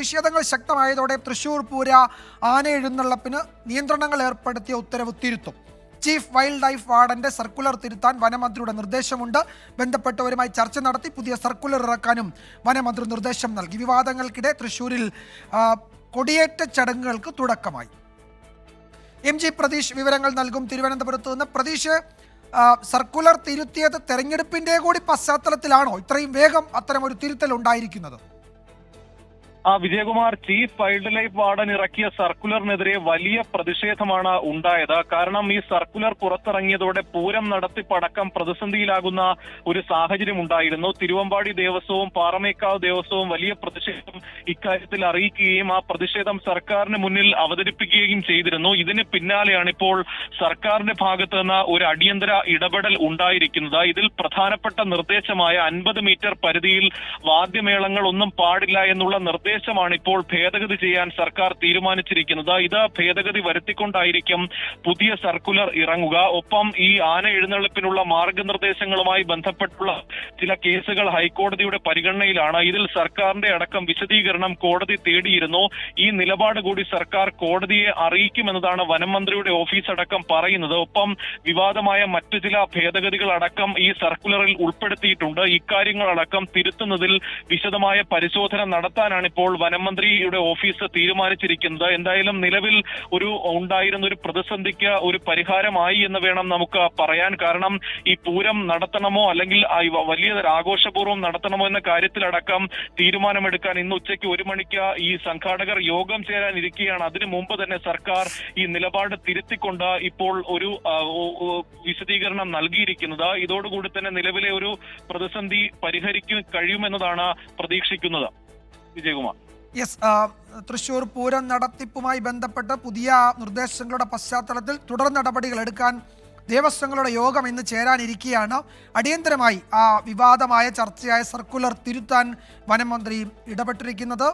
പ്രതിഷേധങ്ങൾ ശക്തമായതോടെ തൃശൂർ പൂര ആന എഴുന്നള്ളപ്പിന് നിയന്ത്രണങ്ങൾ ഏർപ്പെടുത്തിയ ഉത്തരവ് തിരുത്തും. ചീഫ് വൈൽഡ് ലൈഫ് വാർഡന്റെ സർക്കുലർ തിരുത്താൻ വനമന്ത്രിയുടെ നിർദ്ദേശമുണ്ട്. ബന്ധപ്പെട്ടവരുമായി ചർച്ച നടത്തി പുതിയ സർക്കുലർ ഇറക്കാനും വനമന്ത്രി നിർദ്ദേശം നൽകി. വിവാദങ്ങൾക്കിടെ തൃശൂരിൽ കൊടിയേറ്റ ചടങ്ങുകൾക്ക് തുടക്കമായി. എം ജി പ്രതീഷ് വിവരങ്ങൾ നൽകും. തിരുവനന്തപുരത്ത് നിന്ന് പ്രതീഷ്, സർക്കുലർ തിരുത്തിയത് തെരഞ്ഞെടുപ്പിന്റെ കൂടി പശ്ചാത്തലത്തിലാണോ ഇത്രയും വേഗം അത്തരം ഒരു തിരുത്തൽ ഉണ്ടായിരിക്കുന്നത്? Vijayakumar, chief wild life warden ഇറക്കിയ സർക്കുലറിനെതിരെ വലിയ പ്രതിഷേധമാണ് ഉണ്ടായത്. കാരണം ഈ സർക്കുലർ പുറത്തിറങ്ങിയതോടെ പൂരം നടത്തിപ്പടക്കം പ്രതിസന്ധിയിലാകുന്ന ഒരു സാഹചര്യം ഉണ്ടായിരുന്നു. തിരുവമ്പാടി ദേവസ്വവും പാറമേക്കാവ് ദേവസ്വവും വലിയ പ്രതിഷേധം ഇക്കാര്യത്തിൽ അറിയിക്കുകയും ആ പ്രതിഷേധം സർക്കാരിന് മുന്നിൽ അവതരിപ്പിക്കുകയും ചെയ്തിരുന്നു. ഇതിന് പിന്നാലെയാണ് ഇപ്പോൾ സർക്കാരിന്റെ ഭാഗത്ത് നിന്ന് ഒരു അടിയന്തര ഇടപെടൽ ഉണ്ടായിരിക്കുന്നത്. ഇതിൽ പ്രധാനപ്പെട്ട നിർദ്ദേശമായ 50 മീറ്റർ പരിധിയിൽ വാദ്യമേളങ്ങൾ ഒന്നും പാടില്ല എന്നുള്ള നിർദ്ദേശമാണ് ഇപ്പോൾ ഭേദഗതി ചെയ്യാൻ സർക്കാർ തീരുമാനിച്ചിരിക്കുന്നത്. ഇത് ഭേദഗതി വരുത്തിക്കൊണ്ടായിരിക്കും പുതിയ സർക്കുലർ ഇറങ്ങുക. ഒപ്പം ഈ ആന എഴുന്നള്ളിപ്പിനുള്ള മാർഗനിർദ്ദേശങ്ങളുമായി ബന്ധപ്പെട്ടുള്ള ചില കേസുകൾ ഹൈക്കോടതിയുടെ പരിഗണനയിലാണ്. ഇതിൽ സർക്കാരിന്റെ അടക്കം വിശദീകരണം കോടതി തേടിയിരുന്നു. ഈ നിലപാട് കൂടി സർക്കാർ കോടതിയെ അറിയിക്കുമെന്നതാണ് വനം മന്ത്രിയുടെ ഓഫീസ് അടക്കം പറയുന്നത്. ഒപ്പം വിവാദമായ മറ്റു ചില ഭേദഗതികൾ അടക്കം ഈ സർക്കുലറിൽ ഉൾപ്പെടുത്തിയിട്ടുണ്ട്. ഇക്കാര്യങ്ങളടക്കം തിരുത്തുന്നതിൽ വിശദമായ പരിശോധന നടത്താനാണ് ഇപ്പോൾ വനം മന്ത്രിയുടെ ഓഫീസ് തീരുമാനിച്ചിരിക്കുന്നത്. എന്തായാലും നിലവിൽ ഉണ്ടായിരുന്ന ഒരു പ്രതിസന്ധിക്ക് ഒരു പരിഹാരമായി എന്ന് വേണം നമുക്ക് പറയാൻ. കാരണം ഈ പൂരം നടത്തണമോ അല്ലെങ്കിൽ വലിയ ആഘോഷപൂർവ്വം നടത്തണമോ എന്ന കാര്യത്തിലടക്കം തീരുമാനമെടുക്കാൻ ഇന്ന് ഉച്ചയ്ക്ക് 1 മണിക്ക് ഈ സംഘാടകർ യോഗം ചേരാനിരിക്കുകയാണ്. അതിനു മുമ്പ് തന്നെ സർക്കാർ ഈ നിലപാട് തിരുത്തിക്കൊണ്ട് ഇപ്പോൾ ഒരു വിശദീകരണം നൽകിയിരിക്കുന്നത്. ഇതോടുകൂടി തന്നെ നിലവിലെ ഒരു പ്രതിസന്ധി കഴിയുമെന്നതാണ് പ്രതീക്ഷിക്കുന്നത്. വിജയകുമാർ. യെസ്, തൃശൂർ പൂരം നടത്തിപ്പുമായി ബന്ധപ്പെട്ട് പുതിയ നിർദ്ദേശങ്ങളുടെ പശ്ചാത്തലത്തിൽ തുടർ നടപടികൾ എടുക്കാൻ ദേവസ്വങ്ങളുടെ യോഗം ഇന്ന് ചേരാനിരിക്കുകയാണ്. അടിയന്തരമായി വിവാദമായ ചർച്ചയായ സർക്കുലർ തിരുത്താൻ വനം മന്ത്രി ഇടപെട്ടിരിക്കുന്നത്.